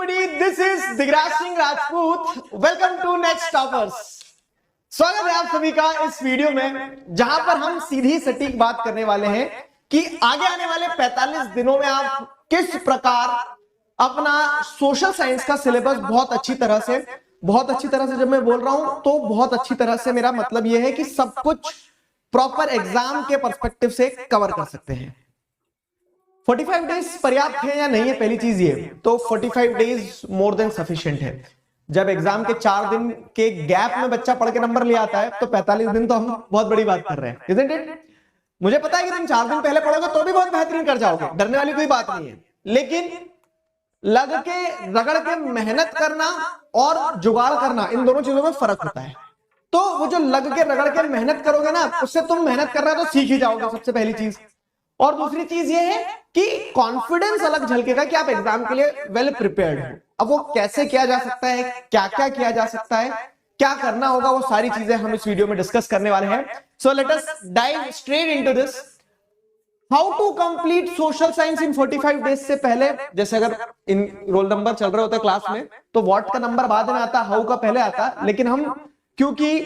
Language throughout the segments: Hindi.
everybody, this is Digraj Singh Rajput. Welcome to next toppers. स्वागत है आप सभी का इस वीडियो में, जहां पर हम सीधी सटीक बात करने वाले हैं कि आगे आने वाले 45 दिनों में आप किस प्रकार अपना सोशल साइंस का सिलेबस बहुत अच्छी तरह से जब मैं बोल रहा हूं तो बहुत अच्छी तरह से मेरा मतलब यह है कि सब कुछ प्रॉपर एग्जाम के पर्सपेक्टिव से कवर कर सकते हैं. 45 डेज पर्याप्त है या नहीं है, पहली चीज ये तो 45 डेज मोर देन सफिशिएंट है. जब एग्जाम के 4 दिन के गैप में बच्चा पढ़ के नंबर ले आता है तो 45 दिन तो हम बहुत बड़ी बात कर रहे हैं, isn't it? मुझे पता है कि तुम 4 दिन पहले पढ़ोगे तो भी बहुत बेहतरीन कर जाओगे, डरने वाली कोई बात नहीं है. लेकिन लग के रगड़ के मेहनत करना और जुगाड़ करना, इन दोनों चीजों में फर्क होता है. तो वो जो लग के रगड़ के मेहनत करोगे ना, उससे तुम मेहनत कर रहे हो तो सीख ही जाओगे, सबसे पहली चीज. और दूसरी चीज ये है कि कॉन्फिडेंस अलग झलकेगा कि आप एग्जाम के लिए वेल प्रिपेयर्ड हो. अब वो कैसे किया जा सकता है, क्या क्या किया जा सकता है, क्या करना होगा, वो सारी चीजें हम इस वीडियो में डिस्कस करने वाले हैं. So let us dive straight into this. How to complete social science in 45 days से पहले, जैसे अगर इन रोल नंबर चल रहे होते हैं क्लास में तो व्हाट का नंबर बाद में आता, हाउ का पहले आता. लेकिन हम क्योंकि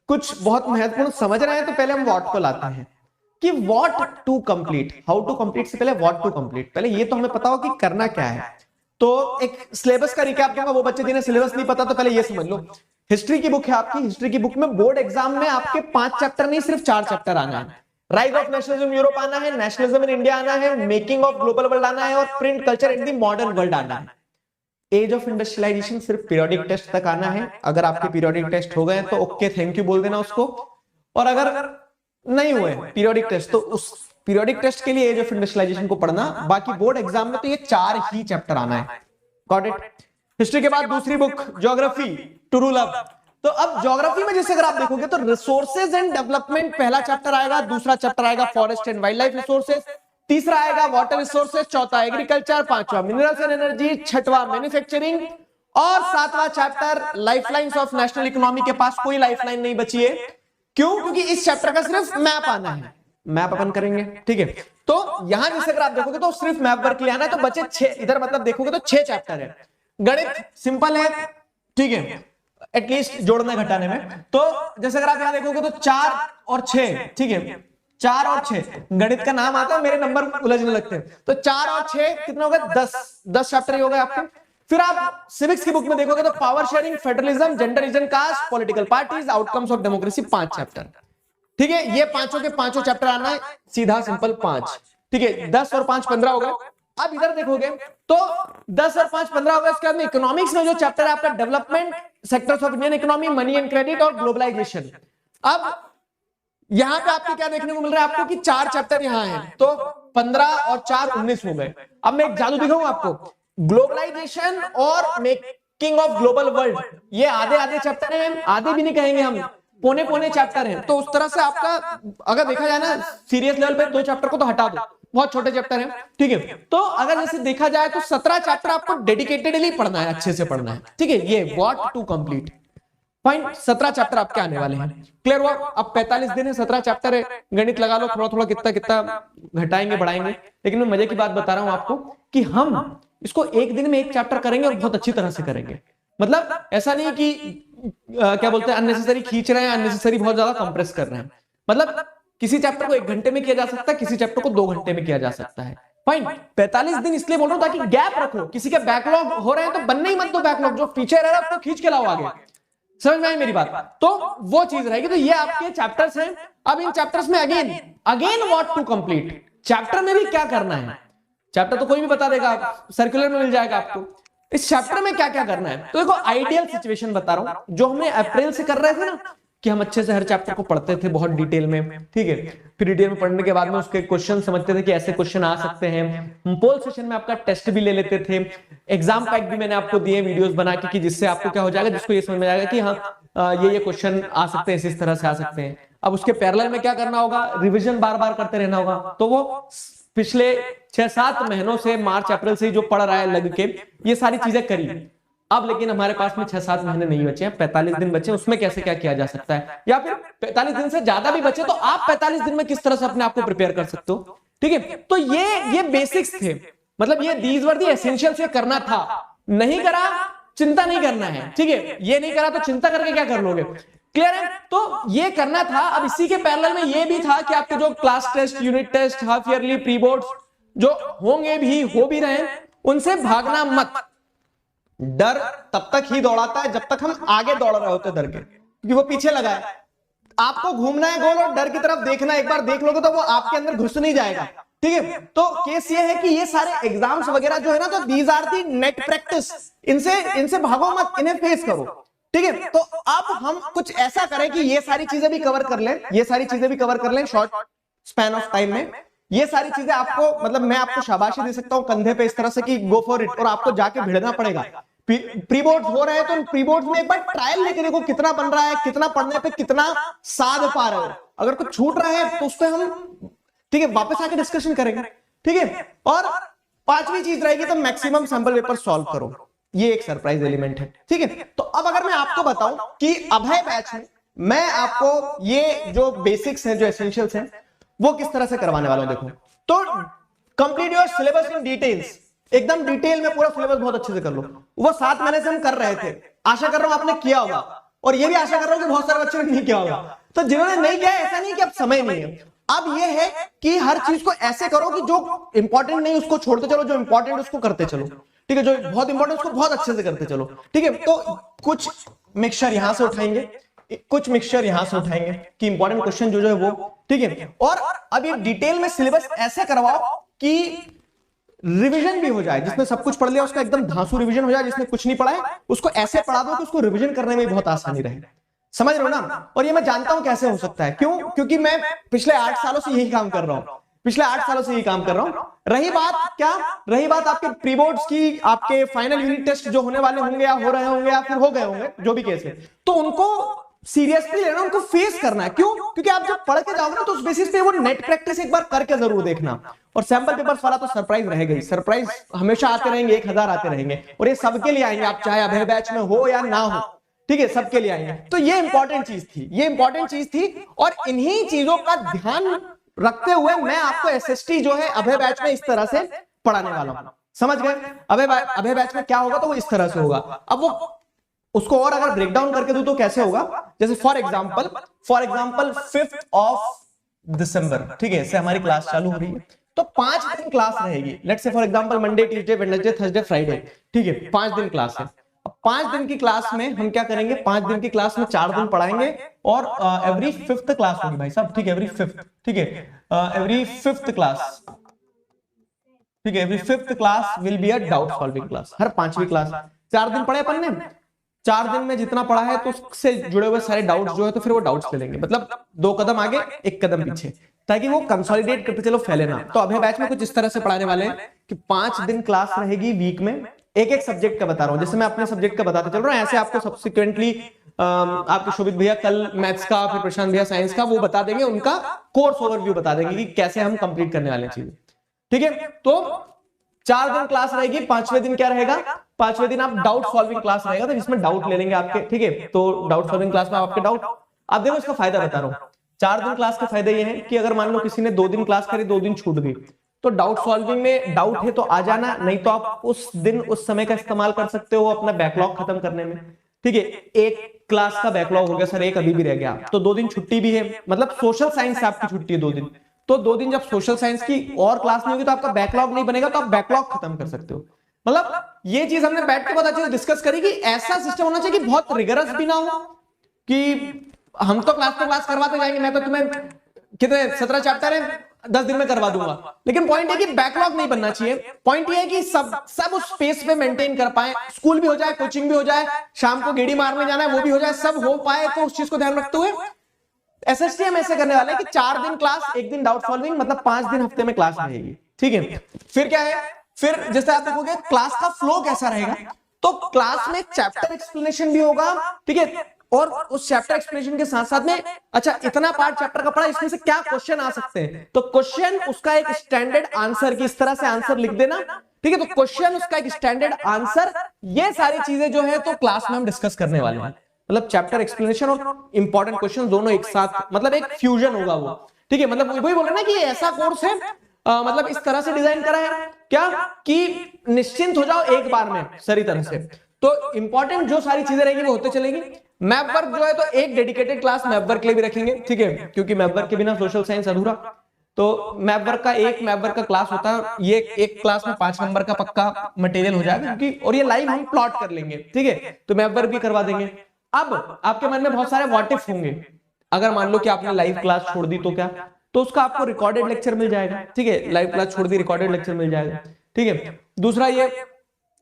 कुछ बहुत महत्वपूर्ण समझ रहे हैं तो पहले हम व्हाट को लाते हैं कि what to complete. How to complete से पहले व्हाट टू कंप्लीट. पहले ये तो हमें पता हो कि करना क्या है. तो एक सिलेबस का रिकैप दूंगा, वो बच्चे जिन्हें सिलेबस नहीं पता तो पहले ये समझ लो. हिस्ट्री की बुक है आपकी, हिस्ट्री की बुक में बोर्ड एग्जाम में आपके 5 चैप्टर नहीं सिर्फ 4 चैप्टर आना है. राइज ऑफ नेशनलिज्म यूरोप आना है, नेशनलिज्म इन इंडिया आना है, मेकिंग ऑफ ग्लोबल वर्ल्ड आना है और print culture in the modern world आना है. एज ऑफ इंडस्ट्रियलाइजेशन सिर्फ पीरियोडिक टेस्ट तक आना है. अगर आपके पीरियोडिक टेस्ट हो गए तो ओके थैंक यू बोल देना उसको, और अगर नहीं हुए पीरियोडिक टेस्ट तो उस पीरियोडिक टेस्ट के लिए एज ऑफ इंडस्ट्रियलाइजेशन को पढ़ना. बाकी बोर्ड एग्जाम में तो ये 4 ही चैप्टर आना है. Got it. हिस्ट्री के बाद दूसरी book geography to rule up. तो अब ज्योग्राफी में जैसे अगर आप देखोगे तो रिसोर्सेज एंड डेवलपमेंट पहला चैप्टर आएगा, दूसरा चैप्टर आएगा forest and wild life resources, तीसरा आएगा वाटर रिसोर्सेज, चौथा एग्रीकल्चर, पांचवा मिनरल्स एंड एनर्जी, छठवां मैन्युफैक्चरिंग और 7वां chapter lifelines of national economy. के पास कोई लाइफलाइन नहीं बची है. क्यों? क्योंकि इस चैप्टर का सिर्फ मैप आना है. मैप अपन करेंगे, ठीक है. तो यहां जैसे अगर आप देखोगे तो सिर्फ मैप वर्क ले आना है. तो बचे 6, इधर मतलब देखोगे तो 6 चैप्टर है. गणित सिंपल है, ठीक है, एटलीस्ट जोड़ने घटाने में. तो जैसे अगर आप यहां देखोगे तो 4 और 6, ठीक है, 4 और 6 गणित का नाम आता है, मेरे नंबर उलझने लगते हैं. तो 4 और 6 कितना हो गया? 10 चैप्टर हो गए आपके. फिर आप सिविक्स की बुक में देखोगे तो power sharing, federalism, gender region, caste, political parties, outcomes of democracy, 5 chapter. ठीक है, ये पांचों के पांचों चैप्टर आना है, सीधा सिंपल 5. ठीक है, 10 और 5 15 हो गए. अब इधर देखोगे तो 10 और 5 15 हो गए. इसके बाद में इकोनॉमिक्स में जो चैप्टर है आपका development, sectors of Indian economy, money and credit और ग्लोबलाइजेशन. अब यहां पे आपको क्या देखने को मिल रहा है आपको कि 4 चैप्टर यहां हैं, तो 15 और 4 19 हो गए. अब मैं एक जादू दिखाऊं आपको. ग्लोबलाइजेशन और मेकिंग ऑफ ग्लोबल वर्ल्ड, ये आधे चैप्टर हैं, आधे भी नहीं कहेंगे हम, पौने चैप्टर हैं. तो उस तरह से आपका अगर देखा जाए ना सीरियस लेवल पे 2 चैप्टर को तो हटा दो, बहुत छोटे चैप्टर हैं, ठीक है. तो अगर जैसे देखा जाए तो 17 चैप्टर आपको डेडिकेटेडली पढ़ना है, अच्छे से पढ़ना है, ठीक है. ये what to complete fine, 17 chapter आपके आने वाले हैं. क्लियर हुआ? अब 45 दिन है, 17 चैप्टर है, गणित लगा लो थोड़ा थोड़ा कितना घटाएंगे बढ़ाएंगे. लेकिन मैं मजे की बात बता रहा हूं आपको कि हम इसको एक दिन में एक चैप्टर करेंगे और बहुत अच्छी तरह से करेंगे. मतलब ऐसा नहीं कि क्या बोलते हैं अननेसेसरी खींच रहे हैं, अननेसेसरी बहुत ज्यादा कंप्रेस कर रहे हैं. मतलब किसी चैप्टर को 1 घंटे में किया जा सकता है, किसी चैप्टर को 2 घंटे में किया जा सकता है. फाइन. 45 दिन इसलिए बोल रहा हूं ताकि गैप रखो. किसी के बैकलॉग हो रहे हैं तो बनने ही मत दो बैकलॉग, जो पीछे रह रहा है उसको खींच के लाओ आगे. समझ में आई मेरी बात? तो वो चीज रहेगी. तो ये आपके चैप्टर्स हैं. अब इन चैप्टर्स में again what to complete. Chapter में भी क्या करना है, चैप्टर तो कोई भी बता देगा, सर्कुलर में मिल जाएगा आपको. इस चैप्टर में क्या क्या करना है, तो देखो आइडियल सिचुएशन बता रहा हूं जो हमने अप्रैल से कर रहे थे ना, कि हम अच्छे से हर चैप्टर को पढ़ते थे बहुत डिटेल में, ठीक है. फिर डिटेल में पढ़ने के बाद में उसके क्वेश्चन समझते थे कि ऐसे क्वेश्चन आ सकते हैं. पोल सेशन में आपका टेस्ट भी ले लेते थे. एग्जाम पैक भी मैंने आपको दिए वीडियोस बना के, कि जिससे आपको क्या हो जाएगा, जिसको ये समझ में आएगा कि हाँ ये क्वेश्चन आ सकते हैं, इस तरह से आ सकते हैं. अब उसके पैरेलल में क्या करना होगा, रिविजन बार बार करते रहना होगा. तो वो पिछले 6-7 महीनों से, मार्च अप्रैल से जो पढ़ रहा है लग के, ये सारी चीजें करी. अब लेकिन हमारे पास में 6-7 महीने नहीं बचे हैं, 45 दिन बचे. उसमें कैसे क्या किया जा सकता है, या फिर 45 दिन से ज्यादा भी बचे तो आप 45 दिन में किस तरह से अपने आप को प्रिपेयर कर सकते हो. ठीक है, तो ये बेसिक्स थे. मतलब ये दीज वर दी एसेंशियल्स, ये करना था. नहीं करा चिंता नहीं करना है, ठीक है, ये नहीं करा तो चिंता करके क्या कर लोगे, क्लियर है। तो ये करना था। अब इसी के पैरेलल में ये भी था कि आपके जो class test, unit test, half yearly, pre boards जो होंगे भी, हो भी रहे, उनसे भागना मत। डर तब तक ही दौड़ाता है जब तक हम आगे दौड़ रहे होते डर के, क्योंकि वो पीछे लगा है। आपको घूमना है गोल और डर की तरफ देखना, एक बार देख लोगे तो वो आपके अंदर घुस नहीं जाएगा, ठीक है। तो केस ये है कि ये सारे एग्जाम्स वगैरह जो है ना, तो these are the net practice, इनसे भागो मत, इन्हें फेस करो, ठीक है। तो अब हम कुछ ऐसा करें कि ये सारी चीजें भी कवर कर लें, ये सारी चीजें भी कवर कर लें शॉर्ट स्पैन ऑफ टाइम में। ये सारी चीजें आपको, मतलब मैं आपको शाबाशी दे सकता हूं कंधे पे इस तरह से कि गो फॉर इट, और आपको जाके भिड़ना पड़ेगा। प्री बोर्ड हो रहे हैं तो प्री बोर्ड में एक बार ट्रायल लेके देखो कितना बन रहा है, कितना पढ़ने पे कितना साध पा रहे हो। अगर कुछ छूट रहा है तो उस पर हम, ठीक है, वापस आके डिस्कशन करेंगे, ठीक है। और पांचवी चीज रहेगी तो मैक्सिमम सैंपल पेपर सॉल्व करो, ये एक सरप्राइज एलिमेंट है, ठीक है। तो अब अगर मैं आपको बताऊं कि अभय बैच में मैं आपको ये जो बेसिक्स हैं, जो एसेंशियल्स हैं, वो किस तरह से करवाने वाला हूं, देखो। तो complete your syllabus in details, एकदम डिटेल में पूरा सिलेबस बहुत अच्छे से कर लो। वो 7 महीने से हम कर रहे थे, आशा कर रहा हूं आपने किया होगा, और ये भी आशा कर रहा हूं कि बहुत सारे बच्चों ने नहीं किया होगा। तो जिन्होंने नहीं किया, ऐसा नहीं कि अब समय नहीं है, अब ये है कि हर चीज को ऐसे करो कि जो इंपॉर्टेंट नहीं उसको छोड़ते चलो, जो इंपॉर्टेंट उसको करते चलो, ठीक है, जो बहुत इंपॉर्टेंट उसको बहुत अच्छे से करते चलो, ठीक है। तो कुछ मिक्सचर यहां से उठाएंगे, कुछ मिक्सचर यहां से उठाएंगे कि इंपॉर्टेंट क्वेश्चन जो है वो, ठीक है। और अब ये डिटेल में सिलेबस ऐसे करवाओ कि रिवीजन भी हो जाए, जिसने सब कुछ पढ़ लिया उसका एकदम धांसू रिवीजन हो जाए, जिसने कुछ नहीं पढ़ा है उसको ऐसे पढ़ा दो कि उसको रिवीजन करने में बहुत आसानी रहे, समझ रहे हो ना। और ये मैं जानता हूं कैसे हो सकता है, क्यों, क्योंकि मैं पिछले 8 सालों से यही काम कर रहा हूं, पिछले 8 सालों से यही काम कर रहा हूं। रही बात क्या, रही बात आपके प्री बोर्ड्स की, आपके फाइनल यूनिट टेस्ट जो होने वाले होंगे या हो रहे होंगे या फिर हो गए होंगे, जो भी केस है, तो उनको सीरियसली लेना, उनको फेस करना है। क्यों, क्योंकि आप जब पढ़ के जाओगे ना तो उस बेसिस पे वो नेट प्रैक्टिस एक बार करके जरूर देखना। और सैंपल पेपर्स वाला तो सरप्राइज रहेगा, सरप्राइज हमेशा आते रहेंगे, 1000 आते रहेंगे, और ये सबके लिए आएंगे, आप चाहे अभय बैच में हो या ना हो, ठीक है, सबके लिए आएंगे। तो ये इंपॉर्टेंट चीज थी, ये इंपॉर्टेंट चीज थी, और इन्हीं चीजों का ध्यान रखते हुए मैं आपको एसएसटी जो है अभय बैच में इस तरह से पढ़ाने वाला हूं, समझ गए। अभय बैच में क्या होगा तो वो इस तरह से होगा। अब वो उसको और अगर ब्रेक डाउन करके दूं तो कैसे होगा, जैसे for example 5th of December, ठीक है, इससे हमारी क्लास चालू हो रही है, तो 5 दिन क्लास रहेगी। Let's say for example Monday, Tuesday, Wednesday, Thursday, Friday, ठीक है, 5 दिन क्लास है। 5 दिन की क्लास में हम क्या करेंगे, 5 दिन की क्लास में 4 दिन पढ़ाएंगे, और एवरी 5th क्लास होगी भाई साहब, ठीक है, एवरी 5th, ठीक है, एवरी 5th क्लास, ठीक है, every 5th class will be a doubt solving class. हर 5वीं क्लास 4 दिन पढ़े अपन ने, 4 दिन में जितना पढ़ा है तो उससे जुड़े हुए सारे डाउट्स जो है तो फिर वो डाउट्स ले लेंगे, मतलब 2 कदम आगे 1 कदम पीछे, ताकि वो कंसोलिडेट करते चलो, फैले ना। तो अभय बैच में कुछ इस तरह से पढ़ाने वाले हैं कि 5 दिन क्लास रहेगी वीक में, एक सब्जेक्ट का बता रहा हूं, जैसे मैं अपने सब्जेक्ट का बताते चल रहा हूं, ऐसे आपको सब्सिक्वेंटली आपके शोभित भैया कल मैथ्स का, फिर प्रशांत भैया साइंस का, वो बता देंगे, उनका कोर्स ओवरव्यू बता देंगे कि कैसे हम कंप्लीट करने वाले चीजें, ठीक है। तो 4 दिन क्लास रहेगी, 5वें दिन क्या रहेगा, 5वें दिन आप डाउट सॉल्विंग क्लास रहेगा, तो जिसमें डाउट ले लेंगे आपके, ठीक है। तो डाउट सॉल्विंग क्लास में आपके डाउट, आप देखो इसका फायदा बता रहा हूं। 4 दिन क्लास के फायदे ये हैं कि अगर मान लो किसी ने 2 दिन क्लास करी, 2 दिन छूट गई, तो डाउट सॉल्विंग में डाउट है तो आ जाना, नहीं तो आप उस दिन उस समय का इस्तेमाल कर सकते हो अपना बैकलॉग खत्म करने में, ठीक है। एक क्लास का बैकलॉग हो गया सर, एक अभी भी रह गया, तो 2 दिन छुट्टी भी है, मतलब सोशल साइंस से आपकी छुट्टी है 2 दिन, तो 2 दिन जब सोशल साइंस की और क्लास नहीं होगी तो आपका बैकलॉग नहीं बनेगा, तो आप बैकलॉग खत्म कर सकते हो। मतलब ये चीज हमने बैठ के बहुत अच्छे से डिस्कस करी कि ऐसा सिस्टम होना चाहिए कि बहुत रिगरस भी ना हो, कि हम तो क्लास करवाते जाएंगे, मैं तो तुम्हें कितने 17 चैप्टर है 10 दिन में करवा दूंगा, लेकिन पॉइंट है कि बैकलॉग नहीं बनना चाहिए। पॉइंट ये है कि सब उस स्पेस पे मेंटेन कर पाए, स्कूल भी हो जाए, कोचिंग भी हो जाए, शाम को गेड़ी मारने जाना है वो भी हो जाए, सब हो पाए, तो उस चीज को ध्यान रखते हुए एसएसटी हम ऐसे करने वाले हैं कि 4 दिन क्लास, 1 दिन डाउट सॉल्विंग, मतलब 5 दिन हफ्ते में क्लास रहेगी, ठीक है। फिर क्या है, फिर जैसे आप देखोगे क्लास का फ्लो कैसा रहेगा, तो क्लास में चैप्टर एक्सप्लेनेशन भी होगा, ठीक है, और उस चैप्टर एक्सप्लेनेशन के साथ साथ में अच्छा इतना पार्ट चैप्टर का पढ़ा, इसमें से क्या क्वेश्चन आ सकते हैं, तो क्वेश्चन उसका एक स्टैंडर्ड आंसर, की इस तरह से आंसर लिख देना, ठीक है, तो क्वेश्चन उसका एक स्टैंडर्ड आंसर, ये सारी चीजें जो है तो क्लास में हम डिस्कस करने वाले हैं। मतलब चैप्टर एक्सप्लेनेशन और इंपॉर्टेंट क्वेश्चन दोनों एक साथ, मतलब एक फ्यूजन होगा वो, ठीक है। मतलब वही बोले ना कि ऐसा कोर्स है मतलब इस तरह से डिजाइन करा है क्या कि निश्चिंत हो जाओ एक बार में सारी तरह से। तो इंपॉर्टेंट जो सारी चीजें रहेगी वो होते चलेगी। मैप वर्क जो है तो एक डेडिकेटेड क्लास मैप वर्क के लिए भी रखेंगे, ठीक है, क्योंकि मैप वर्क के बिना सोशल साइंस अधूरा। तो मैप वर्क का क्लास होता है, ये एक क्लास में 5 नंबर का पक्का मटेरियल हो जाएगा, क्योंकि और ये लाइव हम प्लॉट कर लेंगे, ठीक है, तो मैप वर्क भी करवा देंगे। अब आपके मन में बहुत सारे व्हाट इफ होंगे, अगर मान लो कि आपने लाइव क्लास छोड़ दी तो क्या, तो उसका आपको रिकॉर्डेड लेक्चर मिल जाएगा, ठीक है, लाइव क्लास छोड़ दी रिकॉर्डेड लेक्चर मिल जाएगा, ठीक है। दूसरा ये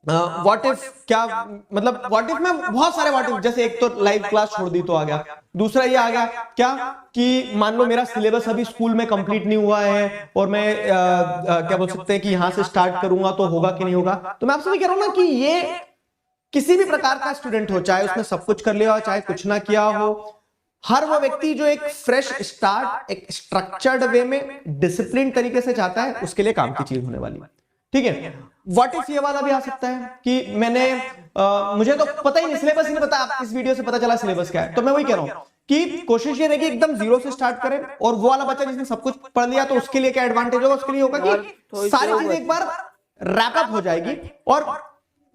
व्हाट इफ, क्या मतलब व्हाट इफ में बहुत सारे व्हाट इफ, जैसे एक तो लाइव क्लास छोड़ दी तो आ गया, दूसरा ये आ गया क्या कि मान लो मेरा सिलेबस अभी स्कूल में कंप्लीट नहीं हुआ है और मैं क्या बोल सकते हैं कि यहां से स्टार्ट करूंगा तो होगा कि नहीं होगा। तो मैं आपसे भी कह रहा हूं ना कि ये किसी भी प्रकार का स्टूडेंट हो, चाहे उसने सब कुछ कर लिया हो चाहे कुछ ना किया हो, हर वो व्यक्ति जो एक फ्रेश स्टार्ट एक स्ट्रक्चर्ड वे में डिसिप्लिन तरीके से चाहता है, उसके लिए काम की चीज होने वाली है, ठीक है। व्हाट इफ ये वाला भी आ सकता है कि मैंने मुझे तो पता ही नहीं, सिलेबस ही नहीं पता, आप इस वीडियो से पता चला सिलेबस क्या है, तो मैं वही कह रहा हूं कि कोशिश ये रहेगी एकदम जीरो से स्टार्ट करें। और वो वाला बच्चा जिसने सब कुछ पढ़ लिया तो उसके लिए क्या एडवांटेज होगा, उसके लिए होगा कि सारी चीजें एक बार रैप अप हो जाएगी। और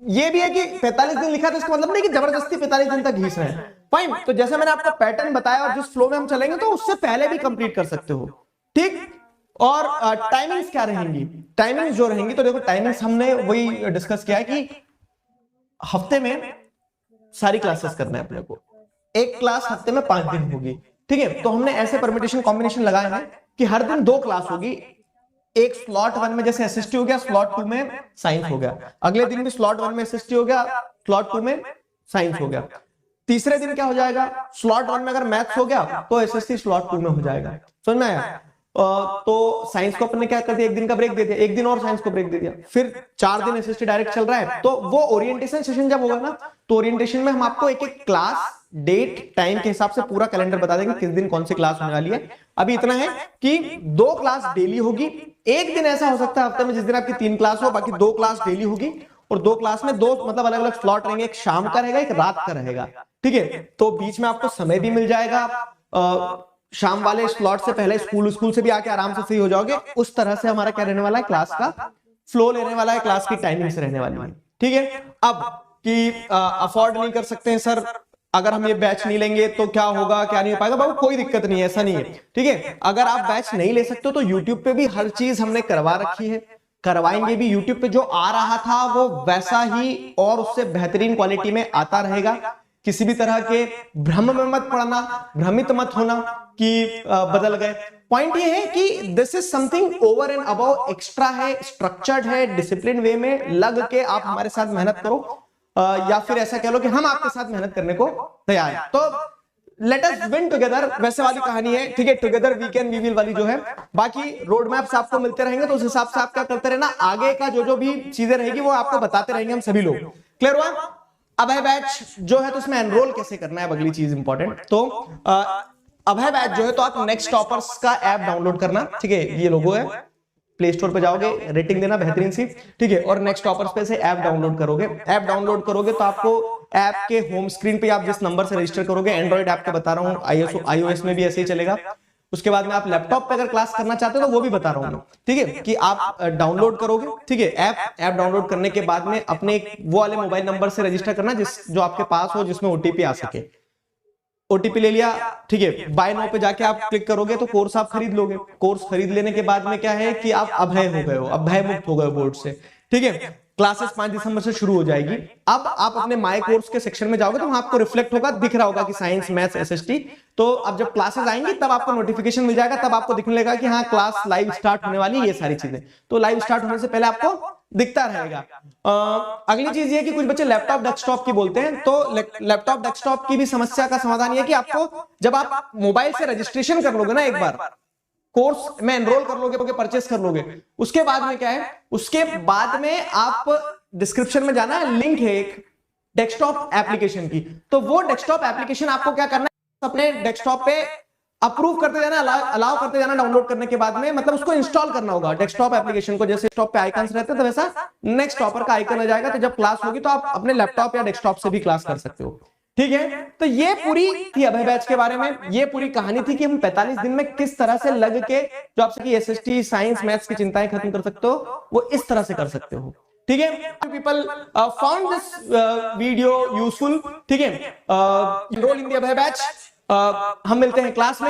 ये भी है कि 45 दिन लिखा था, इसका मतलब नहीं कि जबरदस्ती 45 दिन तक घिस रहे हैं, फाइन। तो जैसे मैंने आपको पैटर्न बताया और जिस फ्लो में हम चलेंगे तो उससे पहले भी कंप्लीट कर सकते हो, ठीक। और टाइमिंग्स क्या रहेंगी, टाइमिंग्स जो रहेंगी तो देखो टाइमिंग्स हमने वही डिस्कस किया है कि हफ्ते में सारी क्लासेस करना है अपने को, एक क्लास हफ्ते में 5 दिन होगी, ठीक है। तो हमने ऐसे परम्यूटेशन कॉम्बिनेशन लगाए हैं कि हर दिन 2 क्लास होगी, एक स्लॉट 1 में जैसे एसएसटी हो गया, स्लॉट 2 में साइंस हो गया, अगले दिन भी स्लॉट 1 में एसएसटी हो गया, स्लॉट 2 में साइंस हो गया, तीसरे दिन क्या हो जाएगा, स्लॉट 1 में अगर मैथ्स हो गया तो एसएसटी स्लॉट 2 में हो जाएगा, समझ में आया। तो साइंस को अपन ने क्या कर दिया, एक दिन का ब्रेक दे दिया, एक दिन और साइंस को ब्रेक दे दिया, फिर 4 दिन एसएसटी डायरेक्ट चल रहा है। तो वो ओरिएंटेशन सेशन जब होगा ना, तो ओरिएंटेशन में हम आपको एक एक क्लास डेट टाइम के हिसाब से पूरा कैलेंडर बता देंगे किस दिन कौन सी क्लास होने वाली है। अभी इतना है कि 2 क्लास डेली होगी, एक दिन ऐसा हो सकता है हफ्ते में जिस दिन आपकी 3 क्लास हो, बाकी 2 क्लास डेली होगी। और 2 क्लास में 2 मतलब अलग अलग स्लॉट रहेंगे, एक शाम का रहेगा एक रात का रहेगा, ठीक है। तो बीच में आपको समय भी मिल जाएगा, शाम वाले स्लॉट से पहले स्कूल से भी आके आराम से फ्री हो जाओगे। उस तरह से हमारा क्या रहने वाला है, क्लास का फ्लो लेने वाला है, क्लास की टाइमिंग से रहने वाली है, ठीक है। अब कि अफोर्ड नहीं कर सकते हैं सर, अगर हम ये बैच नहीं लेंगे तो क्या होगा क्या नहीं हो पाएगा, बाबू कोई दिक्कत नहीं है, ऐसा नहीं है, ठीक है। अगर आप बैच नहीं ले सकते हो तो यूट्यूब पे भी हर चीज हमने करवा रखी है, करवाएंगे भी। यूट्यूब पे जो आ रहा था वो वैसा ही और उससे बेहतरीन क्वालिटी में आता रहेगा। किसी भी तरह के भ्रम में मत पड़ना, भ्रमित मत होना कि बदल गए। पॉइंट ये है कि this is something over and above, extra है, स्ट्रक्चर्ड है, डिसिप्लिन वे में लग के आप हमारे साथ मेहनत करो, या फिर ऐसा कह लो कि हम आपके साथ मेहनत करने को तैयार हैं। तो लेट अस विन टुगेदर, वैसे वाली कहानी है, ठीक है। Together we can we will वाली जो है, बाकी रोड मैप्स आपको मिलते रहेंगे, तो उस हिसाब से आप क्या करते रहना, आगे का जो जो भी चीजें रहेगी वो आपको बताते रहेंगे हम सभी लोग। क्लियर हुआ। अभय बैच जो है तो इसमें एनरोल कैसे करना है, अगली चीज इंपॉर्टेंट। तो अभय बैच जो है तो आप नेक्स्ट टॉपर्स का ऐप डाउनलोड करना, ठीक है, ये लोगो है, प्ले स्टोर पे जाओगे, रेटिंग देना बेहतरीन सी, ठीक है। और नेक्स्ट टॉपर्स पे से ऐप डाउनलोड करोगे, ऐप डाउनलोड करोगे तो आपको ऐप के होम स्क्रीन पे आप जिस नंबर से रजिस्टर करोगे, एंड्रॉइड ऐप का बता रहा हूँ, iOS में भी ऐसे ही चलेगा। उसके बाद में आप लैपटॉप पे अगर क्लास करना चाहते हो तो वो भी बता रहा हूँ, ठीक है, कि आप डाउनलोड करोगे, ठीक है। ऐप डाउनलोड करने के बाद में अपने वो वाले मोबाइल नंबर से रजिस्टर करना जो आपके पास हो, जिसमें ओटीपी आ सके। ओटीपी ले लिया, ठीक है, बाय नाउ पे जाके आप क्लिक करोगे तो कोर्स आप खरीद लोगे। कोर्स खरीद लेने के बाद में क्या है कि आप अभय हो गए हो, अभय मुक्त हो गए बोर्ड से, ठीक है। क्लासेस 5 दिसंबर से शुरू हो जाएगी। अब आप अपने माय कोर्स के सेक्शन में जाओगे तो वहां आपको रिफ्लेक्ट होगा, दिख रहा होगा कि साइंस मैथ्स एसएसटी। तो अब जब क्लासेस आएंगी तब आपको नोटिफिकेशन मिल जाएगा, तब आपको दिखने लगेगा कि हाँ क्लास लाइव स्टार्ट होने वाली है, ये सारी चीजें। तो लाइव स्टार्ट होने से पहले आपको दिखता रहेगा। अगली चीज ये कि कुछ बच्चे लैपटॉप डेस्कटॉप की बोलते हैं, तो लैपटॉप डेस्कटॉप की भी समस्या का समाधान ये कि आपको जब आप मोबाइल से रजिस्ट्रेशन कर लोगे ना, एक बार कोर्स में एनरोल कर लोगे, परचेस कर लोगे, उसके बाद में क्या है, उसके बाद में आप डिस्क्रिप्शन में जाना है, लिंक है एक डेस्कटॉप एप्लीकेशन की। तो वो डेस्कटॉप एप्लीकेशन आपको क्या करना है, अपने डेस्कटॉप पे अप्रूव करते जाना, अलाउ करते जाना। डाउनलोड करने के बाद में मतलब उसको इंस्टॉल करना होगा डेस्कटॉप एप्लीकेशन को। जैसे डेस्कटॉप पे आइकन्स रहते हैं तो वैसा नेक्स्ट टॉपर का आइकन आ जाएगा। तो जब क्लास होगी तो आप अपने लैपटॉप या डेस्कटॉप से भी क्लास कर सकते हो, ठीक है, तो ये पूरी थी अभय बैच के बारे में, ये पूरी कहानी थी कि हम 45 दिन में किस तरह से लग के जो आपसे एसएसटी साइंस मैथ्स की चिंताएं खत्म कर सकते हो वो इस तरह से कर सकते हो। ठीक है, people found this video useful. ठीक है, enrol in the Abhay batch. हम मिलते हैं क्लास में।